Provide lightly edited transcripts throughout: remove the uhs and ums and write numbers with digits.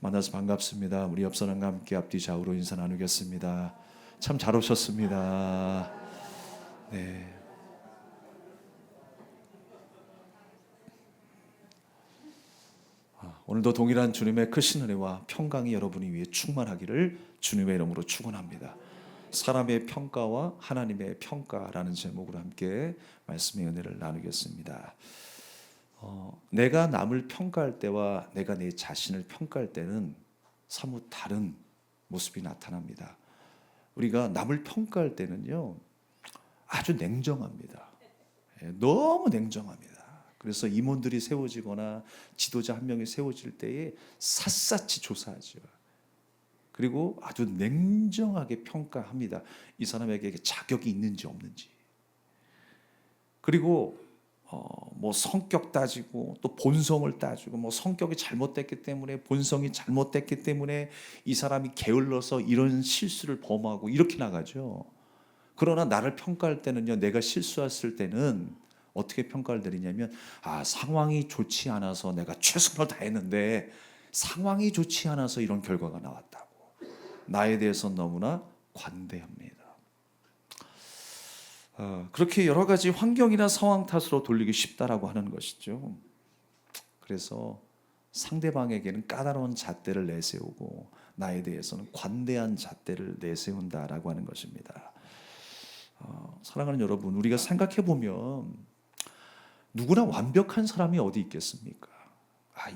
만나서 반갑습니다. 우리 옆 사람과 함께 앞뒤 좌우로 인사 나누겠습니다. 참 잘 오셨습니다. 네. 오늘도 동일한 주님의 크신 은혜와 평강이 여러분이 위해 충만하기를 주님의 이름으로 축원합니다. 사람의 평가와 하나님의 평가라는 제목으로 함께 말씀의 은혜를 나누겠습니다. 내가 남을 평가할 때와 내가 내 자신을 평가할 때는 사뭇 다른 모습이 나타납니다. 우리가 남을 평가할 때는요, 아주 냉정합니다. 너무 냉정합니다. 그래서 임원들이 세워지거나 지도자 한 명이 세워질 때에 샅샅이 조사하죠. 그리고 아주 냉정하게 평가합니다. 이 사람에게 자격이 있는지 없는지. 그리고 뭐 성격 따지고 또 본성을 따지고 뭐 성격이 잘못됐기 때문에 본성이 잘못됐기 때문에 이 사람이 게을러서 이런 실수를 범하고 이렇게 나가죠. 그러나 나를 평가할 때는요, 내가 실수했을 때는 어떻게 평가를 내리냐면, 상황이 좋지 않아서 내가 최선을 다했는데 상황이 좋지 않아서 이런 결과가 나왔다고 나에 대해서 너무나 관대합니다. 그렇게 여러 가지 환경이나 상황 탓으로 돌리기 쉽다라고 하는 것이죠. 그래서 상대방에게는 까다로운 잣대를 내세우고 나에 대해서는 관대한 잣대를 내세운다라고 하는 것입니다. 사랑하는 여러분, 우리가 생각해 보면 누구나 완벽한 사람이 어디 있겠습니까?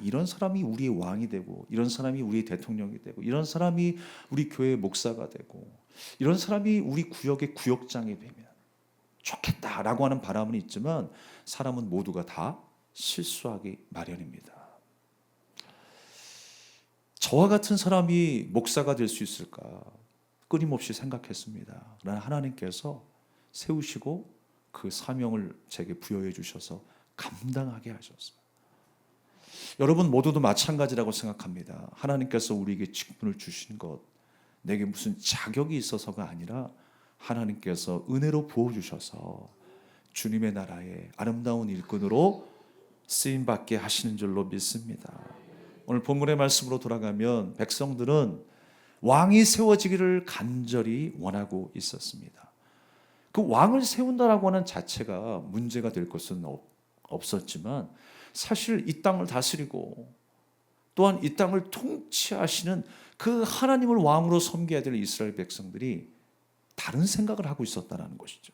이런 사람이 우리의 왕이 되고, 이런 사람이 우리의 대통령이 되고, 이런 사람이 우리 교회의 목사가 되고, 이런 사람이 우리 구역의 구역장이 되면 좋겠다라고 하는 바람은 있지만 사람은 모두가 다 실수하기 마련입니다. 저와 같은 사람이 목사가 될 수 있을까 끊임없이 생각했습니다. 그러나 하나님께서 세우시고 그 사명을 제게 부여해 주셔서 감당하게 하셨어요. 여러분 모두도 마찬가지라고 생각합니다. 하나님께서 우리에게 직분을 주신 것, 내게 무슨 자격이 있어서가 아니라 하나님께서 은혜로 부어주셔서 주님의 나라의 아름다운 일꾼으로 쓰임받게 하시는 줄로 믿습니다. 오늘 본문의 말씀으로 돌아가면 백성들은 왕이 세워지기를 간절히 원하고 있었습니다. 그 왕을 세운다라고 하는 자체가 문제가 될 것은 없었지만 사실 이 땅을 다스리고 또한 이 땅을 통치하시는 그 하나님을 왕으로 섬겨야 될 이스라엘 백성들이 다른 생각을 하고 있었다는 것이죠.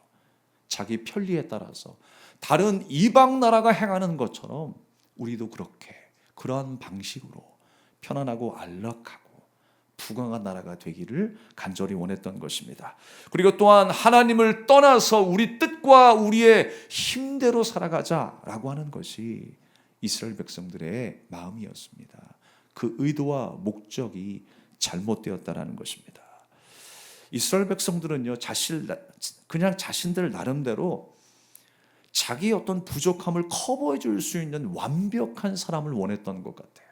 자기 편리에 따라서 다른 이방 나라가 행하는 것처럼 우리도 그렇게 그러한 방식으로 편안하고 안락하고 부강한 나라가 되기를 간절히 원했던 것입니다. 그리고 또한 하나님을 떠나서 우리 뜻과 우리의 힘대로 살아가자라고 하는 것이 이스라엘 백성들의 마음이었습니다. 그 의도와 목적이 잘못되었다는 것입니다. 이스라엘 백성들은요, 그냥 자신들 나름대로 자기의 어떤 부족함을 커버해 줄 수 있는 완벽한 사람을 원했던 것 같아요.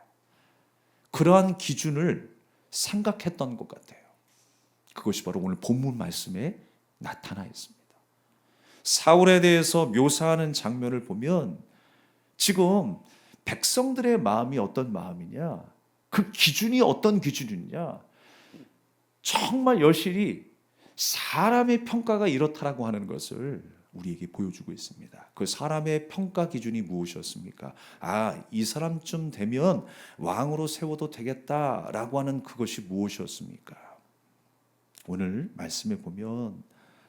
그러한 기준을 생각했던 것 같아요. 그것이 바로 오늘 본문 말씀에 나타나 있습니다. 사울에 대해서 묘사하는 장면을 보면 지금 백성들의 마음이 어떤 마음이냐, 그 기준이 어떤 기준이냐, 정말 여실히 사람의 평가가 이렇다라고 하는 것을 우리에게 보여주고 있습니다. 그 사람의 평가 기준이 무엇이었습니까? 이 사람쯤 되면 왕으로 세워도 되겠다라고 하는 그것이 무엇이었습니까? 오늘 말씀에 보면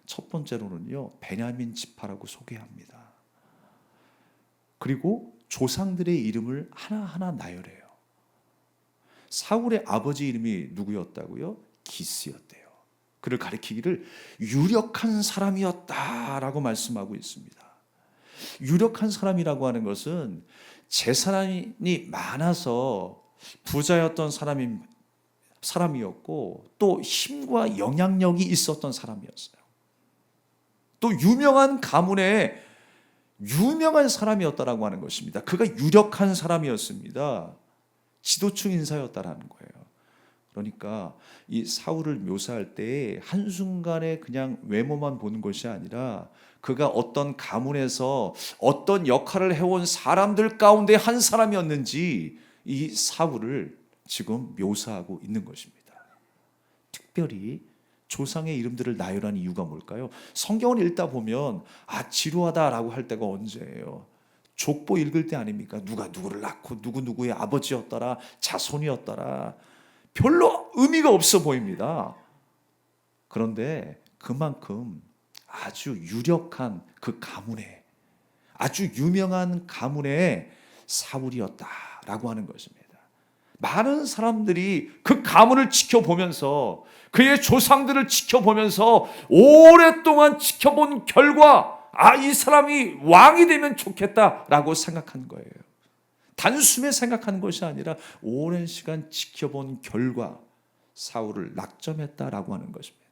첫 번째로는요, 베냐민 지파라고 소개합니다. 그리고 조상들의 이름을 하나하나 나열해요. 사울의 아버지 이름이 누구였다고요? 기스였대요. 그를 가리키기를 유력한 사람이었다라고 말씀하고 있습니다. 유력한 사람이라고 하는 것은 재산이 많아서 부자였던 사람이었고 또 힘과 영향력이 있었던 사람이었어요. 또 유명한 가문의 유명한 사람이었다라고 하는 것입니다. 그가 유력한 사람이었습니다. 지도층 인사였다라는 거예요. 그러니까 이 사울을 묘사할 때 한순간에 그냥 외모만 보는 것이 아니라 그가 어떤 가문에서 어떤 역할을 해온 사람들 가운데 한 사람이었는지 이 사울을 지금 묘사하고 있는 것입니다. 특별히 조상의 이름들을 나열한 이유가 뭘까요? 성경을 읽다 보면 지루하다라고 할 때가 언제예요? 족보 읽을 때 아닙니까? 누가 누구를 낳고 누구누구의 아버지였더라, 자손이었더라. 별로 의미가 없어 보입니다. 그런데 그만큼 아주 유력한 그 가문에, 아주 유명한 가문의 사울이었다라고 하는 것입니다. 많은 사람들이 그 가문을 지켜보면서, 그의 조상들을 지켜보면서 오랫동안 지켜본 결과 이 사람이 왕이 되면 좋겠다라고 생각한 거예요. 단숨에 생각한 것이 아니라 오랜 시간 지켜본 결과 사울을 낙점했다라고 하는 것입니다.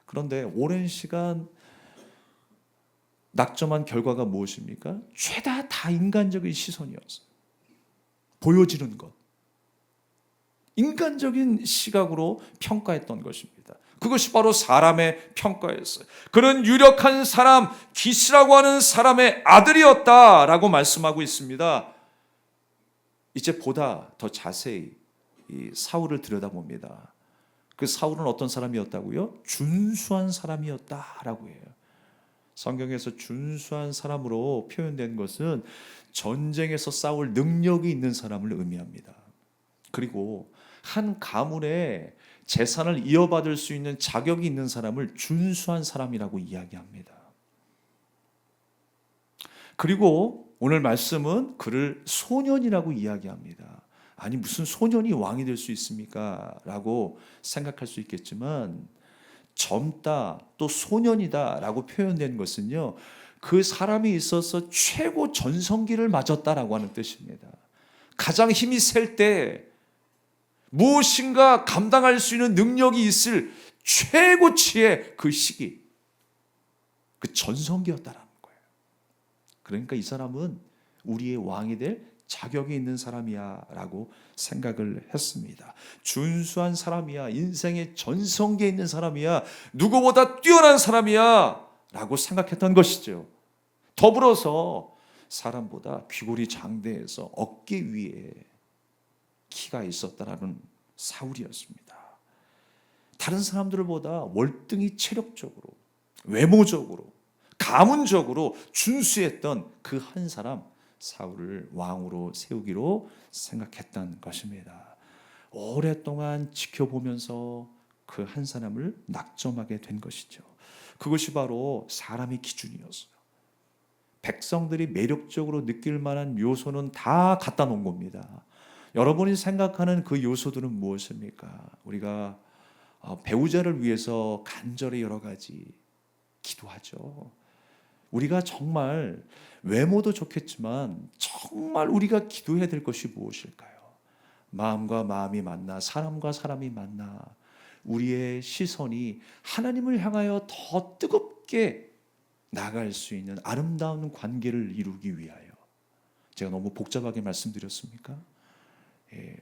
그런데 오랜 시간 낙점한 결과가 무엇입니까? 죄다 다 인간적인 시선이었어요. 보여지는 것, 인간적인 시각으로 평가했던 것입니다. 그것이 바로 사람의 평가였어요. 그는 유력한 사람, 기스라고 하는 사람의 아들이었다라고 말씀하고 있습니다. 이제 보다 더 자세히 이 사울을 들여다봅니다. 그 사울은 어떤 사람이었다고요? 준수한 사람이었다라고 해요. 성경에서 준수한 사람으로 표현된 것은 전쟁에서 싸울 능력이 있는 사람을 의미합니다. 그리고 한 가문에 재산을 이어받을 수 있는 자격이 있는 사람을 준수한 사람이라고 이야기합니다. 그리고 오늘 말씀은 그를 소년이라고 이야기합니다. 아니 무슨 소년이 왕이 될 수 있습니까? 라고 생각할 수 있겠지만 젊다 또 소년이다 라고 표현된 것은요, 그 사람이 있어서 최고 전성기를 맞았다라고 하는 뜻입니다. 가장 힘이 셀 때 무엇인가 감당할 수 있는 능력이 있을 최고치의 그 시기, 그 전성기였다라는 거예요. 그러니까 이 사람은 우리의 왕이 될 자격이 있는 사람이야 라고 생각을 했습니다. 준수한 사람이야, 인생의 전성기에 있는 사람이야, 누구보다 뛰어난 사람이야 라고 생각했던 것이죠. 더불어서 사람보다 귀골이 장대해서 어깨 위에 키가 있었다라는 사울이었습니다. 다른 사람들보다 월등히 체력적으로, 외모적으로, 가문적으로 준수했던 그 한 사람 사울을 왕으로 세우기로 생각했던 것입니다. 오랫동안 지켜보면서 그 한 사람을 낙점하게 된 것이죠. 그것이 바로 사람의 기준이었어요. 백성들이 매력적으로 느낄 만한 요소는 다 갖다 놓은 겁니다. 여러분이 생각하는 그 요소들은 무엇입니까? 우리가 배우자를 위해서 간절히 여러 가지 기도하죠. 우리가 정말 외모도 좋겠지만 정말 우리가 기도해야 될 것이 무엇일까요? 마음과 마음이 만나, 사람과 사람이 만나 우리의 시선이 하나님을 향하여 더 뜨겁게 나갈 수 있는 아름다운 관계를 이루기 위하여. 제가 너무 복잡하게 말씀드렸습니까?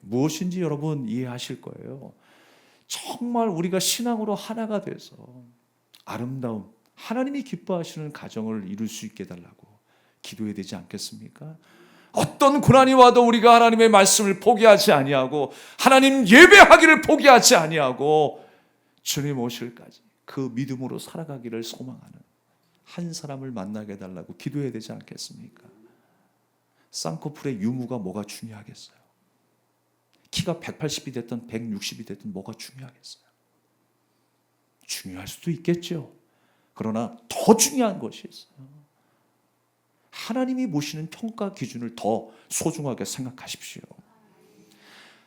무엇인지 여러분 이해하실 거예요. 정말 우리가 신앙으로 하나가 돼서 아름다운 하나님이 기뻐하시는 가정을 이룰 수 있게 해달라고 기도해야 되지 않겠습니까? 어떤 고난이 와도 우리가 하나님의 말씀을 포기하지 아니하고 하나님 예배하기를 포기하지 아니하고 주님 오실까지 그 믿음으로 살아가기를 소망하는 한 사람을 만나게 해달라고 기도해야 되지 않겠습니까? 쌍꺼풀의 유무가 뭐가 중요하겠어요? 키가 180이 됐든 160이 됐든 뭐가 중요하겠어요? 중요할 수도 있겠죠. 그러나 더 중요한 것이 있어요. 하나님이 보시는 평가 기준을 더 소중하게 생각하십시오.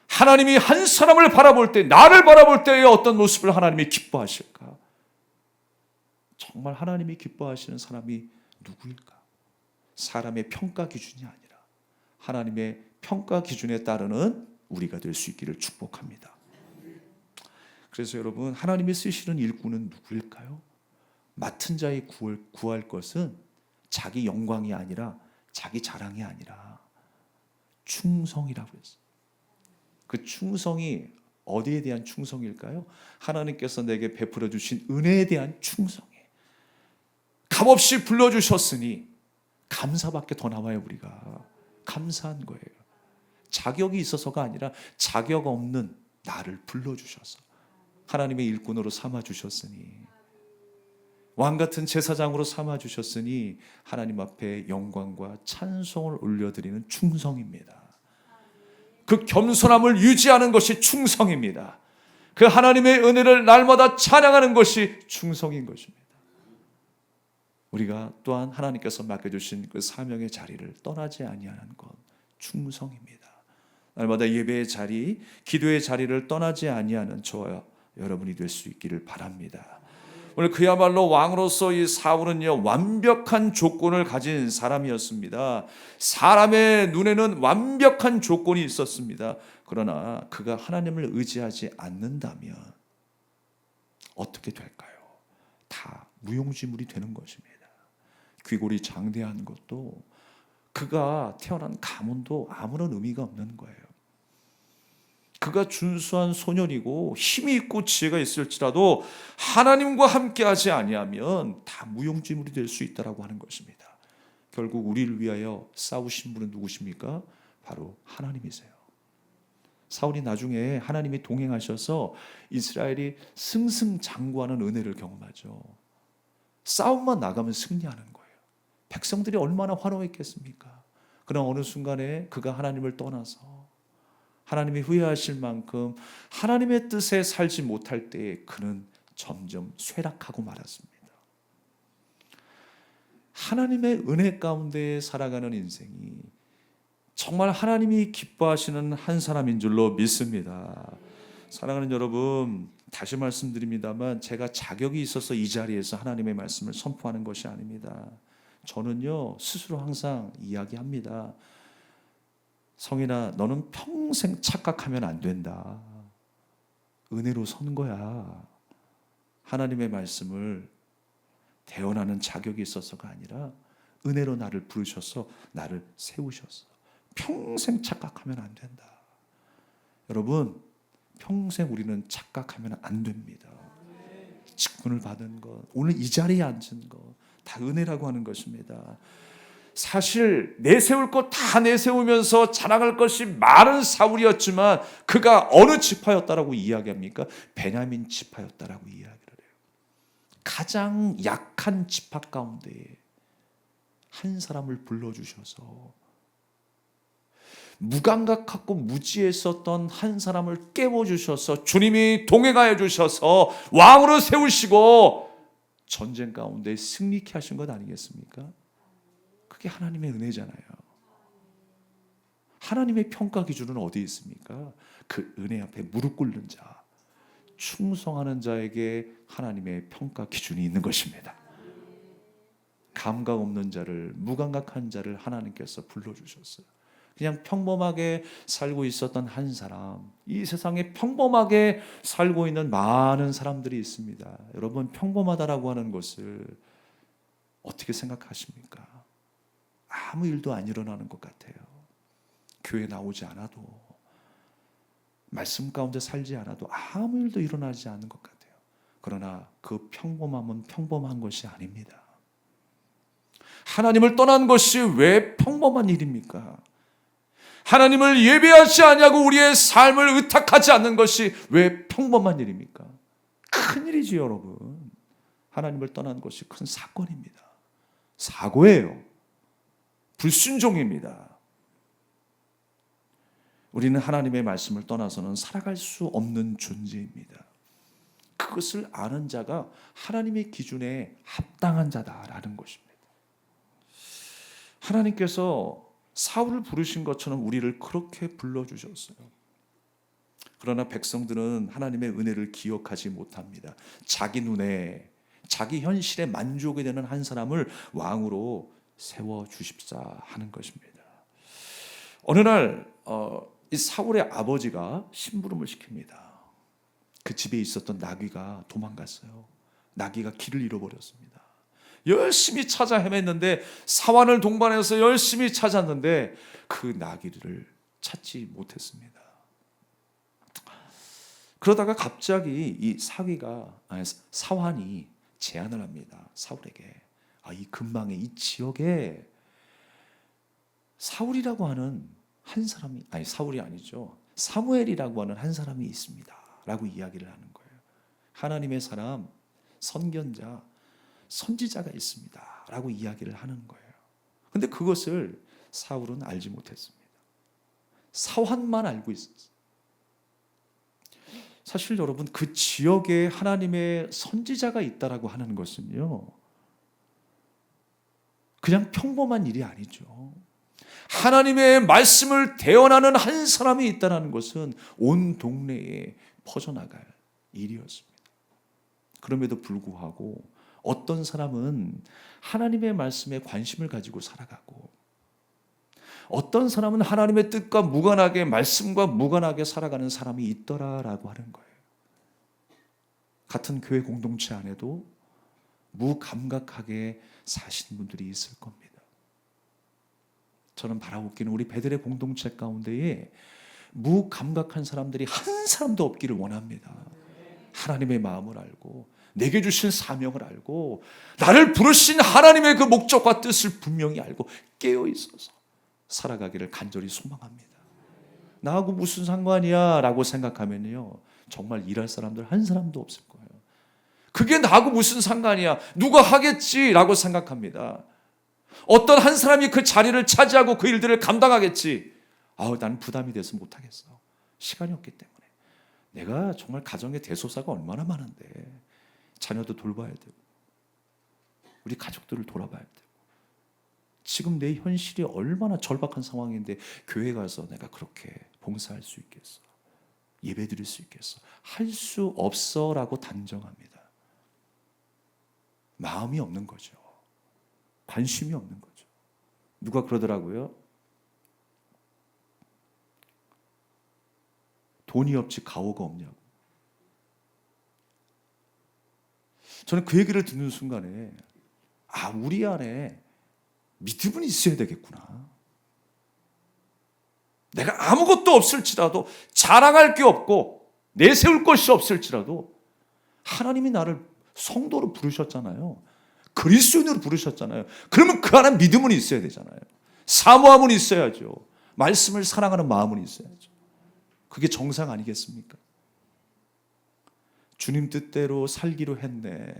하나님이 한 사람을 바라볼 때, 나를 바라볼 때의 어떤 모습을 하나님이 기뻐하실까? 정말 하나님이 기뻐하시는 사람이 누구일까? 사람의 평가 기준이 아니라 하나님의 평가 기준에 따르는 우리가 될 수 있기를 축복합니다. 그래서 여러분, 하나님이 쓰시는 일꾼은 누구일까요? 맡은 자의 구할 것은 자기 영광이 아니라 자기 자랑이 아니라 충성이라고 했어요. 그 충성이 어디에 대한 충성일까요? 하나님께서 내게 베풀어 주신 은혜에 대한 충성이에요. 값없이 불러주셨으니 감사밖에 더 나와요. 우리가 감사한 거예요. 자격이 있어서가 아니라 자격 없는 나를 불러주셔서 하나님의 일꾼으로 삼아주셨으니, 왕같은 제사장으로 삼아주셨으니 하나님 앞에 영광과 찬송을 올려드리는 충성입니다. 그 겸손함을 유지하는 것이 충성입니다. 그 하나님의 은혜를 날마다 찬양하는 것이 충성인 것입니다. 우리가 또한 하나님께서 맡겨주신 그 사명의 자리를 떠나지 아니하는 것, 충성입니다. 날마다 예배의 자리, 기도의 자리를 떠나지 아니하는 저와 여러분이 될 수 있기를 바랍니다. 오늘 그야말로 왕으로서 이 사울은요, 완벽한 조건을 가진 사람이었습니다. 사람의 눈에는 완벽한 조건이 있었습니다. 그러나 그가 하나님을 의지하지 않는다면 어떻게 될까요? 다 무용지물이 되는 것입니다. 귀골이 장대한 것도, 그가 태어난 가문도 아무런 의미가 없는 거예요. 그가 준수한 소년이고 힘이 있고 지혜가 있을지라도 하나님과 함께하지 아니하면 다 무용지물이 될 수 있다라고 하는 것입니다. 결국 우리를 위하여 싸우신 분은 누구십니까? 바로 하나님이세요. 사울이 나중에 하나님이 동행하셔서 이스라엘이 승승장구하는 은혜를 경험하죠. 싸움만 나가면 승리하는 거예요. 백성들이 얼마나 환호했겠습니까? 그러나 어느 순간에 그가 하나님을 떠나서 하나님이 후회하실 만큼 하나님의 뜻에 살지 못할 때에 그는 점점 쇠락하고 말았습니다. 하나님의 은혜 가운데 살아가는 인생이 정말 하나님이 기뻐하시는 한 사람인 줄로 믿습니다. 사랑하는 여러분, 다시 말씀드립니다만 제가 자격이 있어서 이 자리에서 하나님의 말씀을 선포하는 것이 아닙니다. 저는요, 스스로 항상 이야기합니다. 성인아, 너는 평생 착각하면 안 된다. 은혜로 선 거야. 하나님의 말씀을 대언하는 자격이 있어서가 아니라 은혜로 나를 부르셔서 나를 세우셔서 평생 착각하면 안 된다. 여러분, 평생 우리는 착각하면 안 됩니다. 직분을 받은 것, 오늘 이 자리에 앉은 것, 다 은혜라고 하는 것입니다. 사실 내세울 것 다 내세우면서 자랑할 것이 많은 사울이었지만 그가 어느 지파였다라고 이야기합니까? 베냐민 지파였다라고 이야기를 해요. 가장 약한 지파 가운데 한 사람을 불러주셔서 무감각하고 무지했었던 한 사람을 깨워주셔서 주님이 동행하여 주셔서 왕으로 세우시고 전쟁 가운데 승리케 하신 것 아니겠습니까? 그게 하나님의 은혜잖아요. 하나님의 평가 기준은 어디에 있습니까? 그 은혜 앞에 무릎 꿇는 자, 충성하는 자에게 하나님의 평가 기준이 있는 것입니다. 감각 없는 자를, 무감각한 자를 하나님께서 불러주셨어요. 그냥 평범하게 살고 있었던 한 사람, 이 세상에 평범하게 살고 있는 많은 사람들이 있습니다. 여러분, 평범하다라고 하는 것을 어떻게 생각하십니까? 아무 일도 안 일어나는 것 같아요. 교회 나오지 않아도, 말씀 가운데 살지 않아도 아무 일도 일어나지 않는 것 같아요. 그러나 그 평범함은 평범한 것이 아닙니다. 하나님을 떠난 것이 왜 평범한 일입니까? 하나님을 예배하지 않냐고 우리의 삶을 의탁하지 않는 것이 왜 평범한 일입니까? 큰일이지 여러분. 하나님을 떠난 것이 큰 사건입니다. 사고예요. 불순종입니다. 우리는 하나님의 말씀을 떠나서는 살아갈 수 없는 존재입니다. 그것을 아는 자가 하나님의 기준에 합당한 자다라는 것입니다. 하나님께서 사울을 부르신 것처럼 우리를 그렇게 불러주셨어요. 그러나 백성들은 하나님의 은혜를 기억하지 못합니다. 자기 눈에, 자기 현실에 만족이 되는 한 사람을 왕으로 세워주십사 하는 것입니다. 어느 날 이 사울의 아버지가 심부름을 시킵니다. 그 집에 있었던 나귀가 도망갔어요. 나귀가 길을 잃어버렸습니다. 열심히 찾아 헤맸는데, 사환을 동반해서 열심히 찾았는데 그 나귀를 찾지 못했습니다. 그러다가 갑자기 이 사환이 제안을 합니다. 사울에게, 이 근방에 이 지역에 사울이라고 하는 한 사람이, 아니 사울이 아니죠, 사무엘이라고 하는 한 사람이 있습니다 라고 이야기를 하는 거예요. 하나님의 사람, 선견자, 선지자가 있습니다 라고 이야기를 하는 거예요. 근데 그것을 사울은 알지 못했습니다. 사환만 알고 있었어요. 사실 여러분, 그 지역에 하나님의 선지자가 있다라고 하는 것은요, 그냥 평범한 일이 아니죠. 하나님의 말씀을 대언하는 한 사람이 있다는 것은 온 동네에 퍼져나갈 일이었습니다. 그럼에도 불구하고 어떤 사람은 하나님의 말씀에 관심을 가지고 살아가고, 어떤 사람은 하나님의 뜻과 무관하게, 말씀과 무관하게 살아가는 사람이 있더라라고 하는 거예요. 같은 교회 공동체 안에도 무감각하게 사신 분들이 있을 겁니다. 저는 바라옵기는 우리 베들의 공동체 가운데에 무감각한 사람들이 한 사람도 없기를 원합니다. 하나님의 마음을 알고, 내게 주신 사명을 알고, 나를 부르신 하나님의 그 목적과 뜻을 분명히 알고 깨어 있어서 살아가기를 간절히 소망합니다. 나하고 무슨 상관이야 라고 생각하면요, 정말 일할 사람들 한 사람도 없을 거예요. 그게 나하고 무슨 상관이야, 누가 하겠지 라고 생각합니다. 어떤 한 사람이 그 자리를 차지하고 그 일들을 감당하겠지. 나는 부담이 돼서 못하겠어. 시간이 없기 때문에. 내가 정말 가정의 대소사가 얼마나 많은데, 자녀도 돌봐야 되고, 우리 가족들을 돌아봐야 되고, 지금 내 현실이 얼마나 절박한 상황인데 교회 가서 내가 그렇게 봉사할 수 있겠어, 예배 드릴 수 있겠어, 할 수 없어 라고 단정합니다. 마음이 없는 거죠. 관심이 없는 거죠. 누가 그러더라고요. 돈이 없지 가오가 없냐고. 저는 그 얘기를 듣는 순간에 우리 안에 믿음은 있어야 되겠구나. 내가 아무것도 없을지라도, 자랑할 게 없고 내세울 것이 없을지라도 하나님이 나를 성도로 부르셨잖아요. 그리스도인으로 부르셨잖아요. 그러면 그 안에 믿음은 있어야 되잖아요. 사모함은 있어야죠. 말씀을 사랑하는 마음은 있어야죠. 그게 정상 아니겠습니까? 주님 뜻대로 살기로 했네,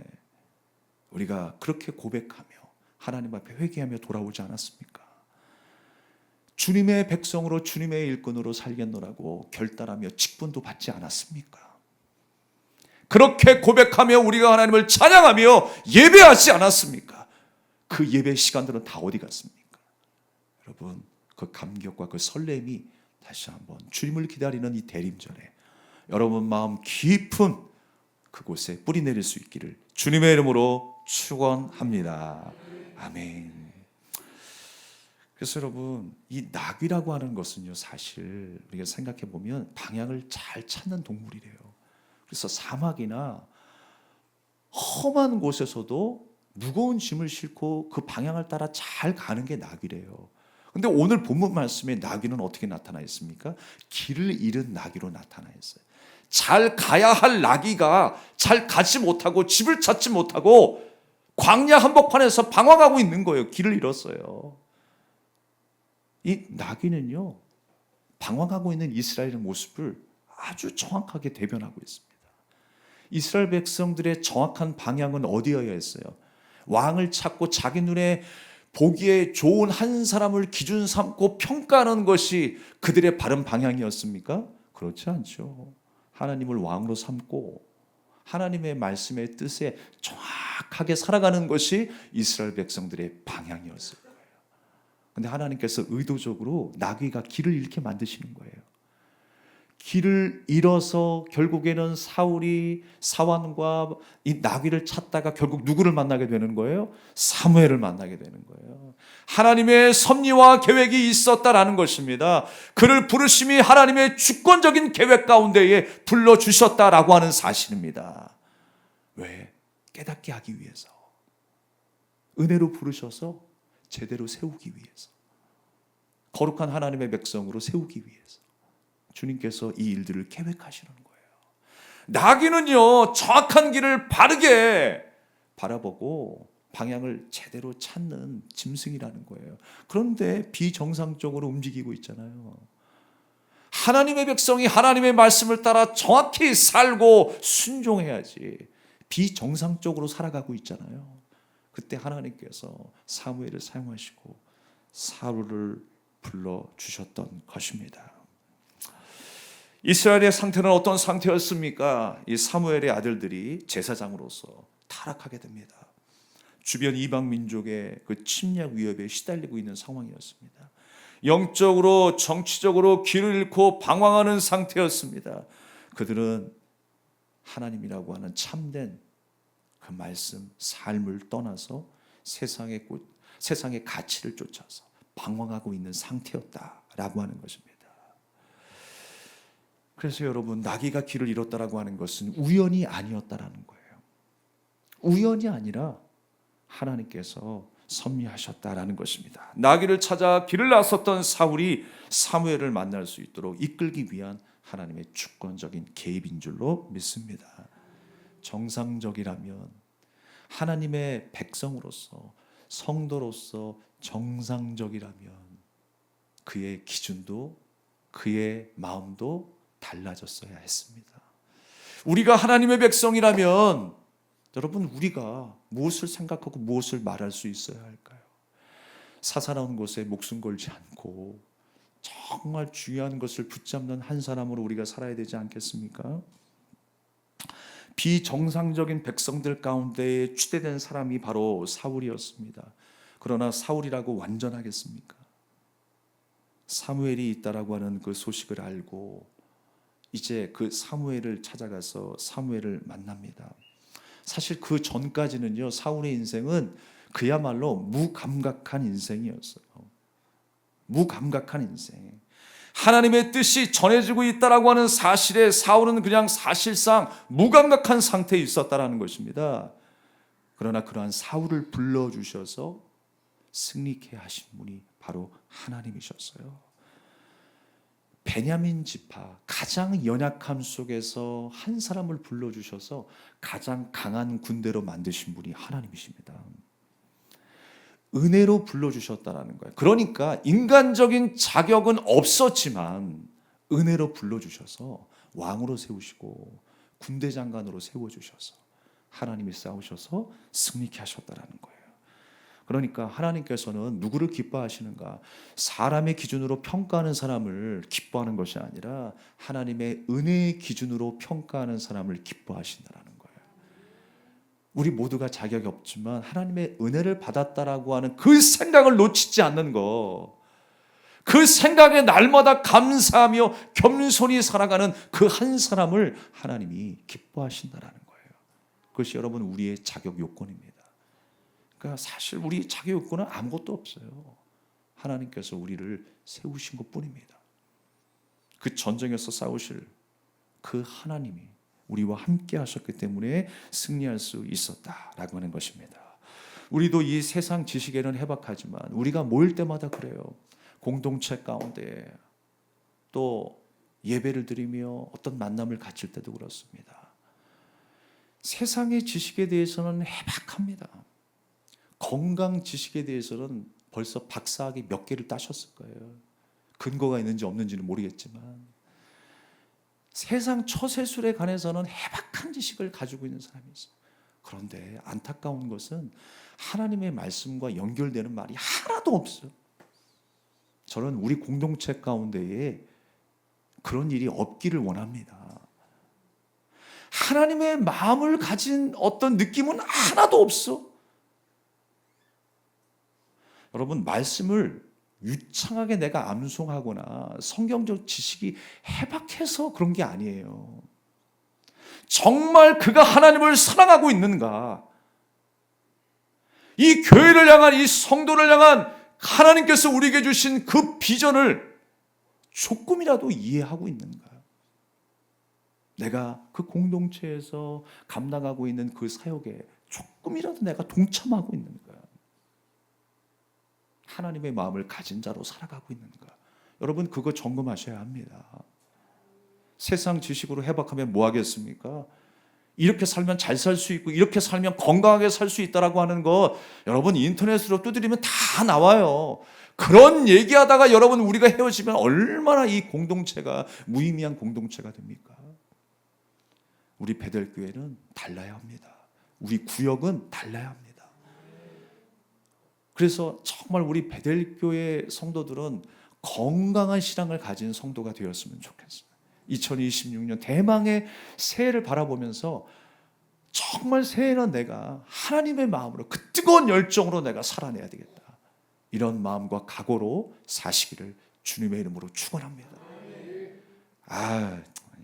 우리가 그렇게 고백하며 하나님 앞에 회개하며 돌아오지 않았습니까? 주님의 백성으로, 주님의 일꾼으로 살겠노라고 결단하며 직분도 받지 않았습니까? 그렇게 고백하며 우리가 하나님을 찬양하며 예배하지 않았습니까? 그 예배 시간들은 다 어디 갔습니까? 여러분, 그 감격과 그 설렘이 다시 한번 주님을 기다리는 이 대림절에 여러분 마음 깊은 그곳에 뿌리 내릴 수 있기를 주님의 이름으로 축원합니다. 아멘. 그래서 여러분, 이 나귀라고 하는 것은요, 사실 우리가 생각해 보면 방향을 잘 찾는 동물이래요. 그래서 사막이나 험한 곳에서도 무거운 짐을 싣고 그 방향을 따라 잘 가는 게 나귀래요. 근데 오늘 본문 말씀에 나귀는 어떻게 나타나 있습니까? 길을 잃은 나귀로 나타나 있어요. 잘 가야 할 나귀가 잘 가지 못하고 집을 찾지 못하고 광야 한복판에서 방황하고 있는 거예요. 길을 잃었어요. 이 나귀는요, 방황하고 있는 이스라엘의 모습을 아주 정확하게 대변하고 있습니다. 이스라엘 백성들의 정확한 방향은 어디여야 했어요? 왕을 찾고 자기 눈에 보기에 좋은 한 사람을 기준 삼고 평가하는 것이 그들의 바른 방향이었습니까? 그렇지 않죠. 하나님을 왕으로 삼고 하나님의 말씀의 뜻에 정확하게 살아가는 것이 이스라엘 백성들의 방향이었을 거예요. 그런데 하나님께서 의도적으로 나귀가 길을 잃게 만드시는 거예요. 길을 잃어서 결국에는 사울이 사환과 이 나귀를 찾다가 결국 누구를 만나게 되는 거예요? 사무엘을 만나게 되는 거예요. 하나님의 섭리와 계획이 있었다라는 것입니다. 그를 부르심이 하나님의 주권적인 계획 가운데에 불러주셨다라고 하는 사실입니다. 왜? 깨닫게 하기 위해서, 은혜로 부르셔서 제대로 세우기 위해서, 거룩한 하나님의 백성으로 세우기 위해서 주님께서 이 일들을 계획하시는 거예요. 나귀는요, 정확한 길을 바르게 바라보고 방향을 제대로 찾는 짐승이라는 거예요. 그런데 비정상적으로 움직이고 있잖아요. 하나님의 백성이 하나님의 말씀을 따라 정확히 살고 순종해야지 비정상적으로 살아가고 있잖아요. 그때 하나님께서 사무엘을 사용하시고 사울을 불러주셨던 것입니다. 이스라엘의 상태는 어떤 상태였습니까? 이 사무엘의 아들들이 제사장으로서 타락하게 됩니다. 주변 이방 민족의 그 침략 위협에 시달리고 있는 상황이었습니다. 영적으로 정치적으로 길을 잃고 방황하는 상태였습니다. 그들은 하나님이라고 하는 참된 그 말씀, 삶을 떠나서 세상의 가치를 쫓아서 방황하고 있는 상태였다라고 하는 것입니다. 그래서 여러분, 나귀가 길을 잃었다라고 하는 것은 우연이 아니었다라는 거예요. 우연이 아니라 하나님께서 섭리하셨다라는 것입니다. 나귀를 찾아 길을 나섰던 사울이 사무엘을 만날 수 있도록 이끌기 위한 하나님의 주권적인 개입인 줄로 믿습니다. 정상적이라면 하나님의 백성으로서 성도로서 정상적이라면 그의 기준도 그의 마음도 달라졌어야 했습니다. 우리가 하나님의 백성이라면 여러분, 우리가 무엇을 생각하고 무엇을 말할 수 있어야 할까요? 사사로운 곳에 목숨 걸지 않고 정말 중요한 것을 붙잡는 한 사람으로 우리가 살아야 되지 않겠습니까? 비정상적인 백성들 가운데에 추대된 사람이 바로 사울이었습니다. 그러나 사울이라고 완전하겠습니까? 사무엘이 있다라고 하는 그 소식을 알고 이제 그 사무엘을 찾아가서 사무엘을 만납니다. 사실 그 전까지는요, 사울의 인생은 그야말로 무감각한 인생이었어요. 무감각한 인생. 하나님의 뜻이 전해지고 있다라고 하는 사실에 사울은 그냥 사실상 무감각한 상태에 있었다라는 것입니다. 그러나 그러한 사울을 불러주셔서 승리케 하신 분이 바로 하나님이셨어요. 베냐민 지파 가장 연약함 속에서 한 사람을 불러주셔서 가장 강한 군대로 만드신 분이 하나님이십니다. 은혜로 불러주셨다는 거예요. 그러니까 인간적인 자격은 없었지만 은혜로 불러주셔서 왕으로 세우시고 군대 장관으로 세워주셔서 하나님이 싸우셔서 승리케 하셨다는 거예요. 그러니까 하나님께서는 누구를 기뻐하시는가? 사람의 기준으로 평가하는 사람을 기뻐하는 것이 아니라 하나님의 은혜의 기준으로 평가하는 사람을 기뻐하신다는 거예요. 우리 모두가 자격이 없지만 하나님의 은혜를 받았다라고 하는 그 생각을 놓치지 않는 것, 그 생각에 날마다 감사하며 겸손히 살아가는 그 한 사람을 하나님이 기뻐하신다는 거예요. 그것이 여러분 우리의 자격 요건입니다. 그러니까 사실 우리 자격 요건은 아무것도 없어요. 하나님께서 우리를 세우신 것뿐입니다. 그 전쟁에서 싸우실 그 하나님이 우리와 함께 하셨기 때문에 승리할 수 있었다라고 하는 것입니다. 우리도 이 세상 지식에는 해박하지만 우리가 모일 때마다 그래요. 공동체 가운데 또 예배를 드리며 어떤 만남을 가질 때도 그렇습니다. 세상의 지식에 대해서는 해박합니다. 건강 지식에 대해서는 벌써 박사학위 몇 개를 따셨을 거예요. 근거가 있는지 없는지는 모르겠지만 세상 처세술에 관해서는 해박한 지식을 가지고 있는 사람이 있어요. 그런데 안타까운 것은 하나님의 말씀과 연결되는 말이 하나도 없어요. 저는 우리 공동체 가운데에 그런 일이 없기를 원합니다. 하나님의 마음을 가진 어떤 느낌은 하나도 없어. 여러분, 말씀을 유창하게 내가 암송하거나 성경적 지식이 해박해서 그런 게 아니에요. 정말 그가 하나님을 사랑하고 있는가? 이 교회를 향한, 이 성도를 향한 하나님께서 우리에게 주신 그 비전을 조금이라도 이해하고 있는가? 내가 그 공동체에서 감당하고 있는 그 사역에 조금이라도 내가 동참하고 있는가? 하나님의 마음을 가진 자로 살아가고 있는가? 여러분, 그거 점검하셔야 합니다. 세상 지식으로 해박하면 뭐 하겠습니까? 이렇게 살면 잘 살 수 있고 이렇게 살면 건강하게 살 수 있다라고 하는 거 여러분 인터넷으로 두드리면 다 나와요. 그런 얘기하다가 여러분 우리가 헤어지면 얼마나 이 공동체가 무의미한 공동체가 됩니까? 우리 베델교회는 달라야 합니다. 우리 구역은 달라야 합니다. 그래서 정말 우리 베델교회 성도들은 건강한 신앙을 가진 성도가 되었으면 좋겠어요. 2026년 대망의 새해를 바라보면서 정말 새해는 내가 하나님의 마음으로 그 뜨거운 열정으로 내가 살아내야 되겠다. 이런 마음과 각오로 사시기를 주님의 이름으로 축원합니다.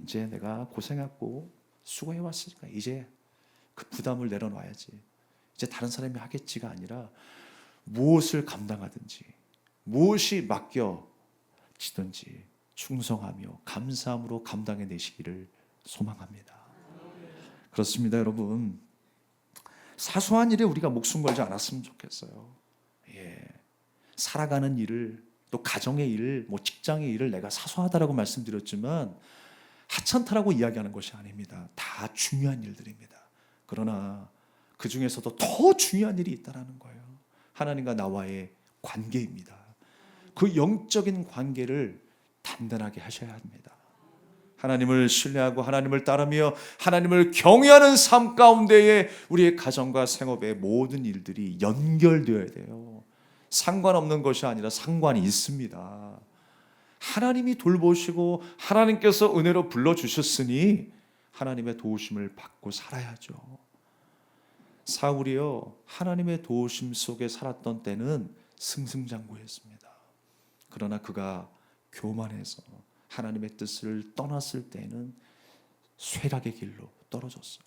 이제 내가 고생했고 수고해왔으니까 이제 그 부담을 내려놔야지. 이제 다른 사람이 하겠지가 아니라 무엇을 감당하든지 무엇이 맡겨지든지 충성하며 감사함으로 감당해내시기를 소망합니다. 그렇습니다, 여러분. 사소한 일에 우리가 목숨 걸지 않았으면 좋겠어요. 살아가는 일을, 또 가정의 일, 직장의 일을 내가 사소하다라고 말씀드렸지만 하찮다라고 이야기하는 것이 아닙니다. 다 중요한 일들입니다. 그러나 그 중에서도 더 중요한 일이 있다는 거예요. 하나님과 나와의 관계입니다. 그 영적인 관계를 단단하게 하셔야 합니다. 하나님을 신뢰하고 하나님을 따르며 하나님을 경외하는 삶 가운데에 우리의 가정과 생업의 모든 일들이 연결되어야 돼요. 상관없는 것이 아니라 상관이 있습니다. 하나님이 돌보시고 하나님께서 은혜로 불러주셨으니 하나님의 도우심을 받고 살아야죠. 사울이요, 하나님의 도우심 속에 살았던 때는 승승장구했습니다. 그러나 그가 교만해서 하나님의 뜻을 떠났을 때는 쇠락의 길로 떨어졌어요.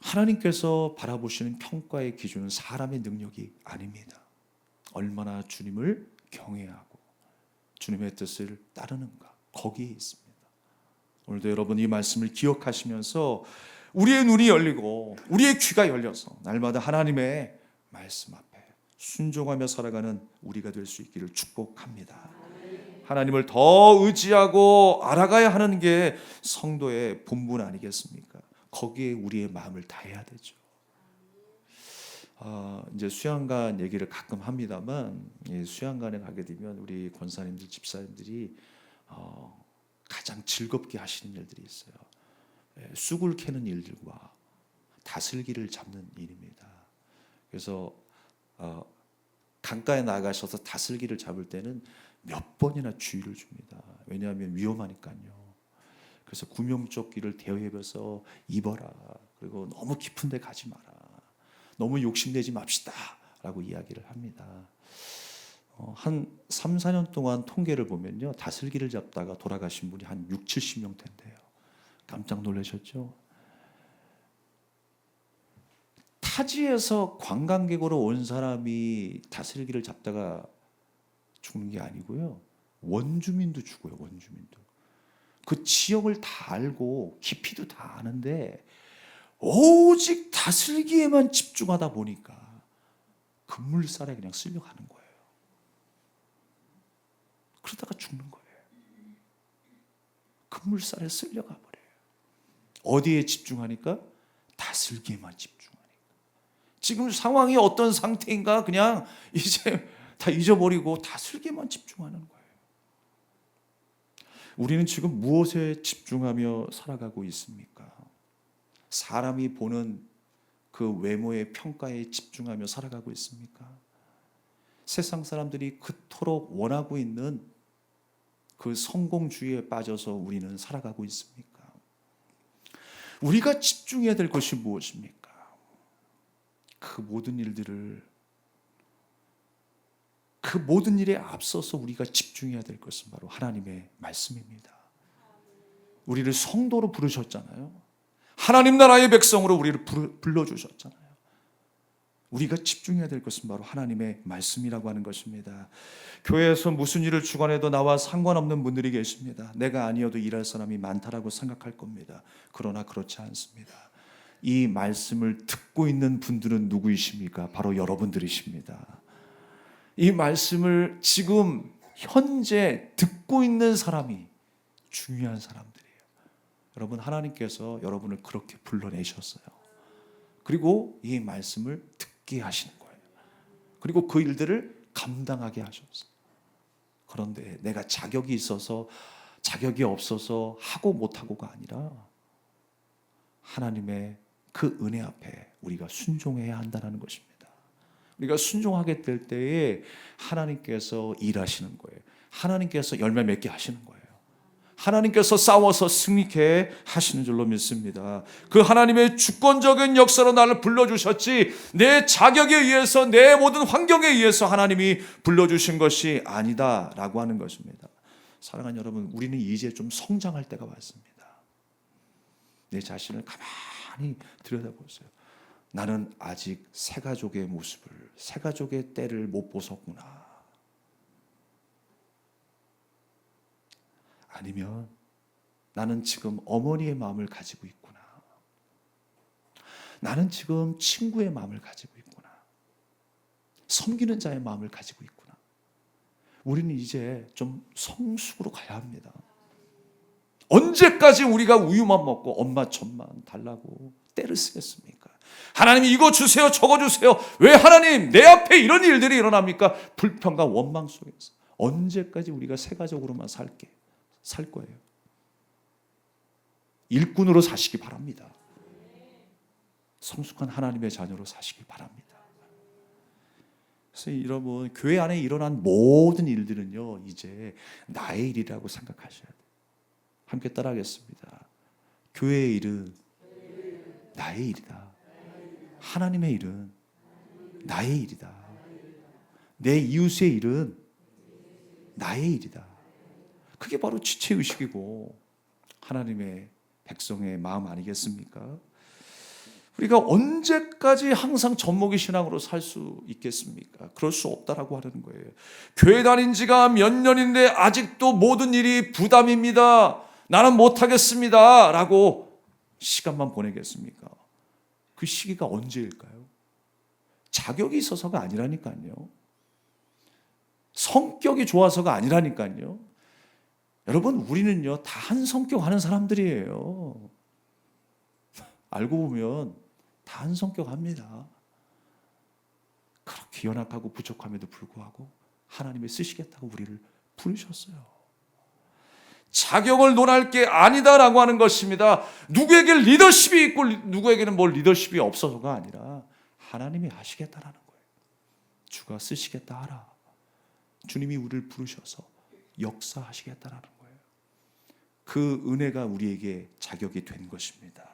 하나님께서 바라보시는 평가의 기준은 사람의 능력이 아닙니다. 얼마나 주님을 경외하고 주님의 뜻을 따르는가, 거기에 있습니다. 오늘도 여러분 이 말씀을 기억하시면서 우리의 눈이 열리고 우리의 귀가 열려서 날마다 하나님의 말씀 앞에 순종하며 살아가는 우리가 될 수 있기를 축복합니다. 하나님을 더 의지하고 알아가야 하는 게 성도의 본분 아니겠습니까? 거기에 우리의 마음을 다해야 되죠. 이제 수양관 얘기를 가끔 합니다만, 수양관에 가게 되면 우리 권사님들, 집사님들이 가장 즐겁게 하시는 일들이 있어요. 쑥을 캐는 일들과 다슬기를 잡는 일입니다. 그래서 강가에 나가셔서 다슬기를 잡을 때는 몇 번이나 주의를 줍니다. 왜냐하면 위험하니까요. 그래서 구명조끼를 대여해서 입어라. 그리고 너무 깊은 데 가지 마라. 너무 욕심내지 맙시다 라고 이야기를 합니다. 한 3, 4년 동안 통계를 보면요, 다슬기를 잡다가 돌아가신 분이 한 6, 70명 된대요. 깜짝 놀라셨죠? 타지에서 관광객으로 온 사람이 다슬기를 잡다가 죽는 게 아니고요, 원주민도 죽어요. 원주민도. 그 지역을 다 알고 깊이도 다 아는데 오직 다슬기에만 집중하다 보니까 급물살에 그냥 쓸려가는 거예요. 그러다가 죽는 거예요. 급물살에 쓸려가 버려요. 어디에 집중하니까? 다슬기에만 집중하니까. 지금 상황이 어떤 상태인가 그냥 이제 다 잊어버리고 다슬기에만 집중하는 거예요. 우리는 지금 무엇에 집중하며 살아가고 있습니까? 사람이 보는 그 외모의 평가에 집중하며 살아가고 있습니까? 세상 사람들이 그토록 원하고 있는 그 성공주의에 빠져서 우리는 살아가고 있습니까? 우리가 집중해야 될 것이 무엇입니까? 그 모든 일들을, 그 모든 일에 앞서서 우리가 집중해야 될 것은 바로 하나님의 말씀입니다. 우리를 성도로 부르셨잖아요. 하나님 나라의 백성으로 우리를 불러주셨잖아요. 우리가 집중해야 될 것은 바로 하나님의 말씀이라고 하는 것입니다. 교회에서 무슨 일을 주관해도 나와 상관없는 분들이 계십니다. 내가 아니어도 일할 사람이 많다라고 생각할 겁니다. 그러나 그렇지 않습니다. 이 말씀을 듣고 있는 분들은 누구이십니까? 바로 여러분들이십니다. 이 말씀을 지금 현재 듣고 있는 사람이 중요한 사람들이에요. 여러분, 하나님께서 여러분을 그렇게 불러내셨어요. 그리고 이 말씀을 듣게 하시는 거예요. 그리고 그 일들을 감당하게 하셨어요. 그런데 내가 자격이 있어서 자격이 없어서 하고 못하고가 아니라 하나님의 그 은혜 앞에 우리가 순종해야 한다는 것입니다. 우리가 순종하게 될 때에 하나님께서 일하시는 거예요. 하나님께서 열매 맺게 하시는 거예요. 하나님께서 싸워서 승리케 하시는 줄로 믿습니다. 그 하나님의 주권적인 역사로 나를 불러주셨지 내 자격에 의해서 내 모든 환경에 의해서 하나님이 불러주신 것이 아니다라고 하는 것입니다. 사랑하는 여러분, 우리는 이제 좀 성장할 때가 왔습니다. 내 자신을 가만히 들여다보세요. 나는 아직 새 가족의 모습을, 새 가족의 때를 못 보았구나. 아니면 나는 지금 어머니의 마음을 가지고 있구나. 나는 지금 친구의 마음을 가지고 있구나. 섬기는 자의 마음을 가지고 있구나. 우리는 이제 좀 성숙으로 가야 합니다. 언제까지 우리가 우유만 먹고 엄마 젖만 달라고 때를 쓰겠습니까? 하나님 이거 주세요, 저거 주세요. 왜 하나님 내 앞에 이런 일들이 일어납니까? 불평과 원망 속에서. 언제까지 우리가 새 가족으로만 살 거예요? 일꾼으로 사시기 바랍니다. 성숙한 하나님의 자녀로 사시기 바랍니다. 그래서 여러분, 교회 안에 일어난 모든 일들은요, 이제 나의 일이라고 생각하셔야 돼요. 함께 따라하겠습니다. 교회의 일은 나의 일이다. 하나님의 일은 나의 일이다. 내 이웃의 일은 나의 일이다. 그게 바로 지체의식이고 하나님의 백성의 마음 아니겠습니까? 우리가 언제까지 항상 젖먹이 신앙으로 살 수 있겠습니까? 그럴 수 없다라고 하는 거예요. 교회 다닌 지가 몇 년인데 아직도 모든 일이 부담입니다. 나는 못하겠습니다. 라고 시간만 보내겠습니까? 그 시기가 언제일까요? 자격이 있어서가 아니라니까요. 성격이 좋아서가 아니라니까요. 여러분, 우리는요, 다 한 성격 하는 사람들이에요. 알고 보면 다 한 성격 합니다. 그렇게 연약하고 부족함에도 불구하고 하나님이 쓰시겠다고 우리를 부르셨어요. 자격을 논할 게 아니다라고 하는 것입니다. 누구에게 리더십이 있고 누구에게는 뭘 리더십이 없어서가 아니라 하나님이 하시겠다라는 거예요. 주가 쓰시겠다 하라. 주님이 우리를 부르셔서 역사하시겠다라는 거예요. 그 은혜가 우리에게 자격이 된 것입니다.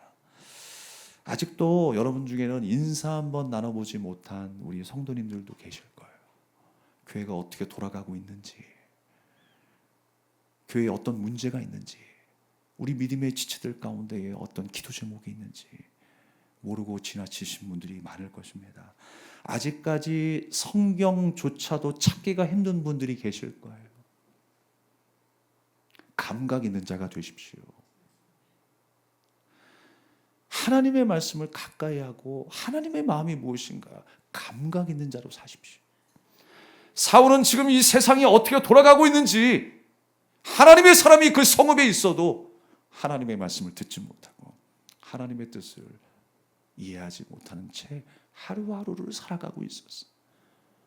아직도 여러분 중에는 인사 한번 나눠보지 못한 우리 성도님들도 계실 거예요. 교회가 어떻게 돌아가고 있는지, 교회에 어떤 문제가 있는지, 우리 믿음의 지체들 가운데에 어떤 기도 제목이 있는지 모르고 지나치신 분들이 많을 것입니다. 아직까지 성경조차도 찾기가 힘든 분들이 계실 거예요. 감각 있는 자가 되십시오. 하나님의 말씀을 가까이 하고 하나님의 마음이 무엇인가 감각 있는 자로 사십시오. 사울은 지금 이 세상이 어떻게 돌아가고 있는지 하나님의 사람이 그 성읍에 있어도 하나님의 말씀을 듣지 못하고 하나님의 뜻을 이해하지 못하는 채 하루하루를 살아가고 있었어.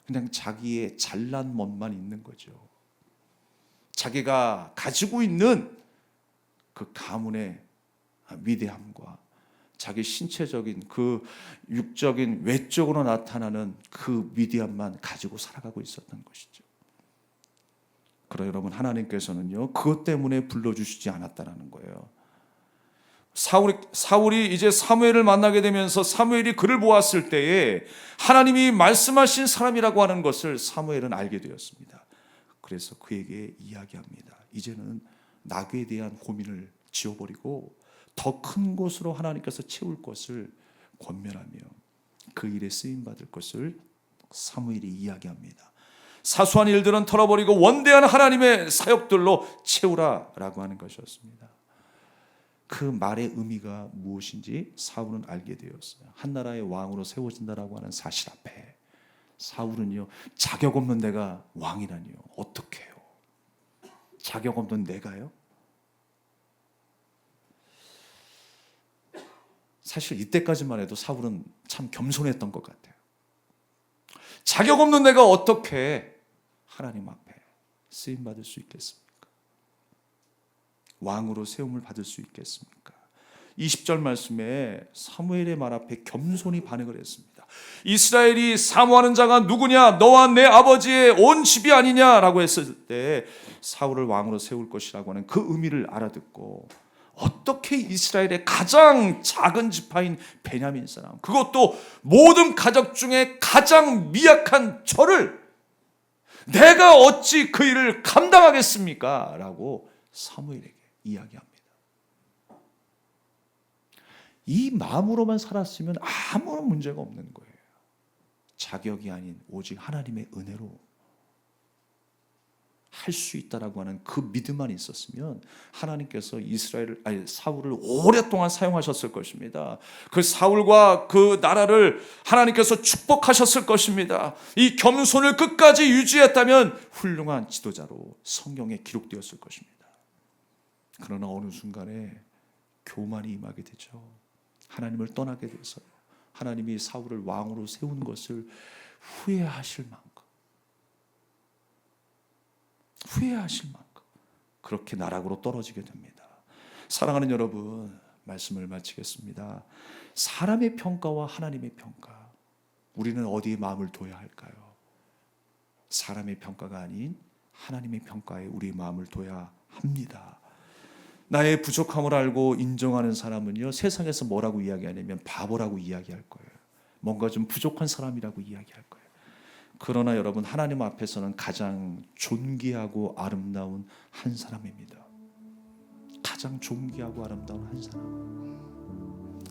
그냥 자기의 잘난 멋만 있는 거죠. 자기가 가지고 있는 그 가문의 위대함과 자기 신체적인 그 육적인 외적으로 나타나는 그 위대함만 가지고 살아가고 있었던 것이죠. 그러나 여러분, 하나님께서는요, 그것 때문에 불러주시지 않았다는 거예요. 사울이 이제 사무엘을 만나게 되면서 사무엘이 그를 보았을 때에 하나님이 말씀하신 사람이라고 하는 것을 사무엘은 알게 되었습니다. 그래서 그에게 이야기합니다. 이제는 나귀에 대한 고민을 지워버리고 더 큰 곳으로 하나님께서 채울 것을 권면하며 그 일에 쓰임받을 것을 사무엘이 이야기합니다. 사소한 일들은 털어버리고 원대한 하나님의 사역들로 채우라라고 하는 것이었습니다. 그 말의 의미가 무엇인지 사울은 알게 되었어요. 한 나라의 왕으로 세워진다라고 하는 사실 앞에 사울은요, 자격 없는 내가 왕이라니요. 어떡해요? 자격 없는 내가요? 사실 이때까지만 해도 사울은 참 겸손했던 것 같아요. 자격 없는 내가 어떻게 하나님 앞에 쓰임 받을 수 있겠습니까? 왕으로 세움을 받을 수 있겠습니까? 20절 말씀에 사무엘의 말 앞에 겸손히 반응을 했습니다. 이스라엘이 사모하는 자가 누구냐? 너와 내 아버지의 온 집이 아니냐라고 했을 때 사울을 왕으로 세울 것이라고 하는 그 의미를 알아듣고 어떻게 이스라엘의 가장 작은 지파인 베냐민 사람, 그것도 모든 가족 중에 가장 미약한 저를 내가 어찌 그 일을 감당하겠습니까? 라고 사무엘에게 이야기합니다. 이 마음으로만 살았으면 아무런 문제가 없는 거예요. 자격이 아닌 오직 하나님의 은혜로 할 수 있다라고 하는 그 믿음만 있었으면 하나님께서 사울을 오랫동안 사용하셨을 것입니다. 그 사울과 그 나라를 하나님께서 축복하셨을 것입니다. 이 겸손을 끝까지 유지했다면 훌륭한 지도자로 성경에 기록되었을 것입니다. 그러나 어느 순간에 교만이 임하게 되죠. 하나님을 떠나게 돼서 하나님이 사울을 왕으로 세운 것을 후회하실 만큼 그렇게 나락으로 떨어지게 됩니다. 사랑하는 여러분, 말씀을 마치겠습니다. 사람의 평가와 하나님의 평가, 우리는 어디에 마음을 둬야 할까요? 사람의 평가가 아닌 하나님의 평가에 우리의 마음을 둬야 합니다. 나의 부족함을 알고 인정하는 사람은요, 세상에서 뭐라고 이야기하냐면 바보라고 이야기할 거예요. 뭔가 좀 부족한 사람이라고 이야기할 거예요. 그러나 여러분, 하나님 앞에서는 가장 존귀하고 아름다운 한 사람입니다. 가장 존귀하고 아름다운 한 사람.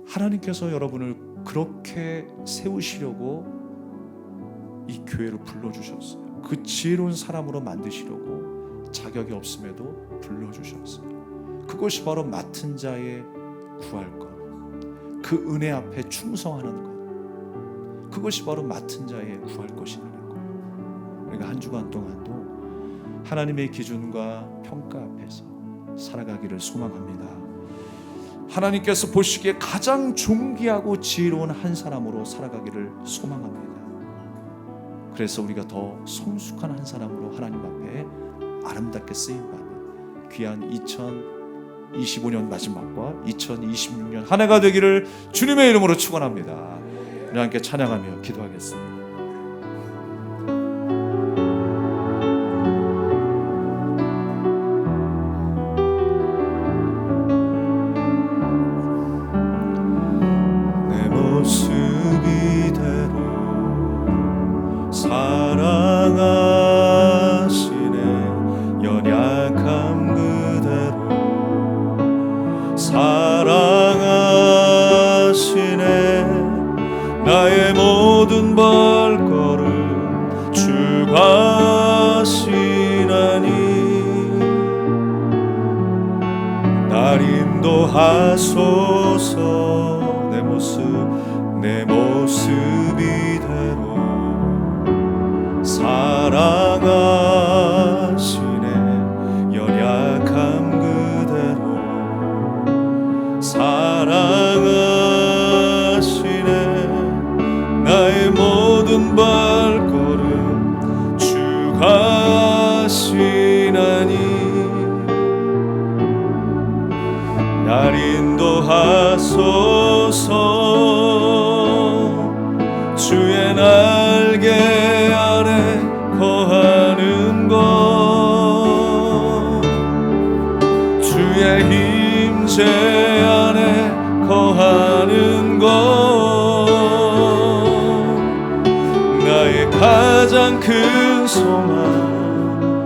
하나님께서 여러분을 그렇게 세우시려고 이 교회로 불러주셨어요. 그 지혜로운 사람으로 만드시려고 자격이 없음에도 불러주셨어요. 그것이 바로 맡은 자의 구할 것, 그 은혜 앞에 충성하는 것, 그것이 바로 맡은 자의 구할 것이라는 거예요. 우리가 한 주간 동안도 하나님의 기준과 평가 앞에서 살아가기를 소망합니다. 하나님께서 보시기에 가장 존귀하고 지혜로운 한 사람으로 살아가기를 소망합니다. 그래서 우리가 더 성숙한 한 사람으로 하나님 앞에 아름답게 쓰임받는 귀한 2025년 마지막과 2026년 한 해가 되기를 주님의 이름으로 축원합니다. 우리 함께 찬양하며 기도하겠습니다. 내 모습 이대로 사랑하시네. 연약함 그대로 사랑하시네. 나의 모든 발걸음 주가 하시나니 날 인도하소서. 내 모습 이대로 사랑하시네. 연약함 그대로 사랑하시네. 나의 모든 발걸음 주가 하시나니 날 인도하소서. 주의 날개 아래 거하는 것, 주의 힘제 안에 거하는 것, 나의 가장 큰 소망,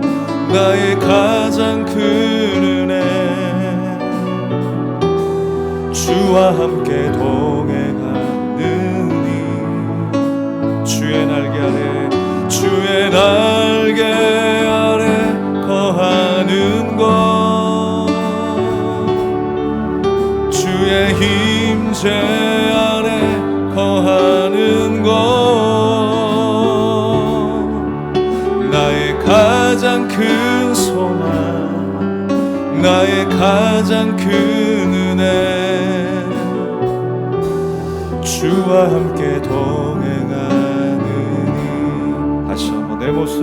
나의 가장 큰 은혜, 주와 함께 동행하느니 주의 날개 아래, 주의 날개 아래 거하는 것, 주의 힘제 안에 거하는 것, 나의 가장 큰 소망, 나의 가장 큰 은혜, 주와 함께 동행하느니. 다시 한번 내 모습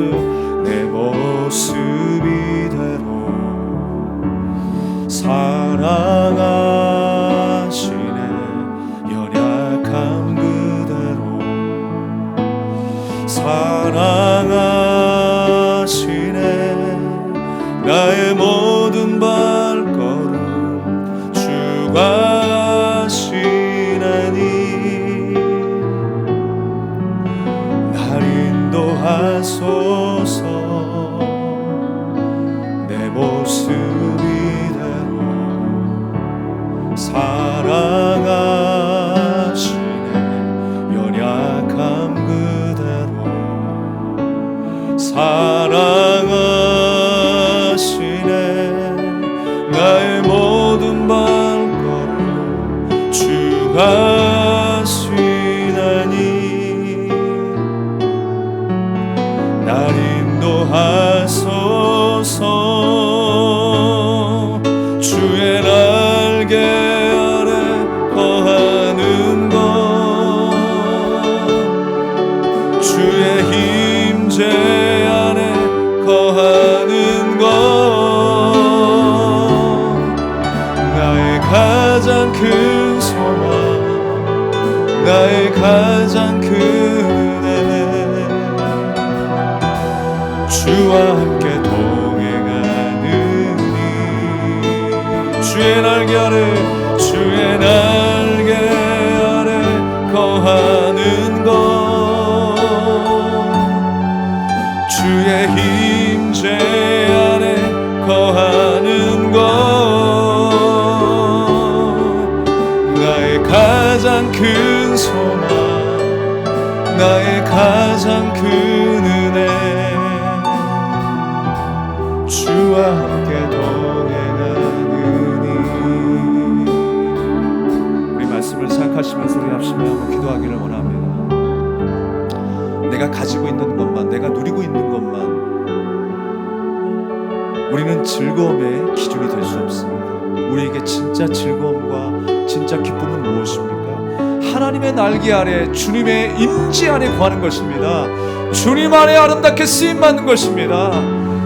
이대로 사랑하시네 연약함 그대로 사랑하시네 나의 모든 발걸음 주가 하시나니 날 인도하소서 내 모습 이대로 사랑하시네 연약함 그대로 사랑하시네 나의 모든 발걸음 주가 하시나니 날 인도하소서 주의 날개 아래 거하는 것 주의 힘제 안에 거하는 것 나의 가장 큰 소망 나의 가장 큰 은혜 주와 함께 동행하느니 주의 날개 아래 거하는 것 주의 힘제 안에 거하는 것 나의 가장 큰 소망 나의 가장 큰 은혜 주와 함께 동행하느니. 우리 말씀을 생각하시면서 우리 합심해 한번 기도하기를 원합니다. 내가 가지고 있는 것만, 내가 누리고 있는 것만 우리는 즐거움의 기준이 될 수 없습니다. 우리에게 진짜 즐거움과 진짜 기쁨은 무엇입니까? 하나님의 날개 아래 주님의 임재 안에 거하는 것입니다. 주님 안에 아름답게 쓰임받는 것입니다.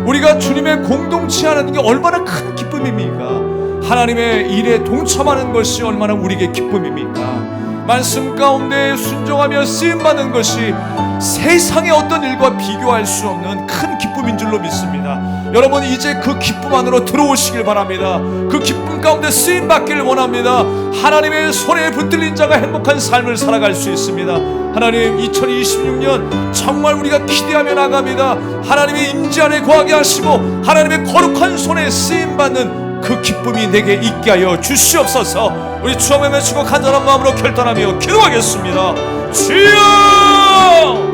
우리가 주님의 공동체 하는 게 얼마나 큰 기쁨입니까? 하나님의 일에 동참하는 것이 얼마나 우리에게 기쁨입니까? 말씀 가운데 순종하며 쓰임받는 것이 세상의 어떤 일과 비교할 수 없는 큰 기쁨인 줄로 믿습니다. 여러분 이제 그 기쁨 안으로 들어오시길 바랍니다. 그 기쁨 가운데 쓰임받기를 원합니다. 하나님의 손에 붙들린 자가 행복한 삶을 살아갈 수 있습니다. 하나님 2026년 정말 우리가 기대하며 나갑니다. 하나님의 임재 안에 거하게 하시고 하나님의 거룩한 손에 쓰임받는 그 기쁨이 내게 있게 하여 주시옵소서. 우리 주함을 외치고 간절한 마음으로 결단하며 기도하겠습니다. 주여!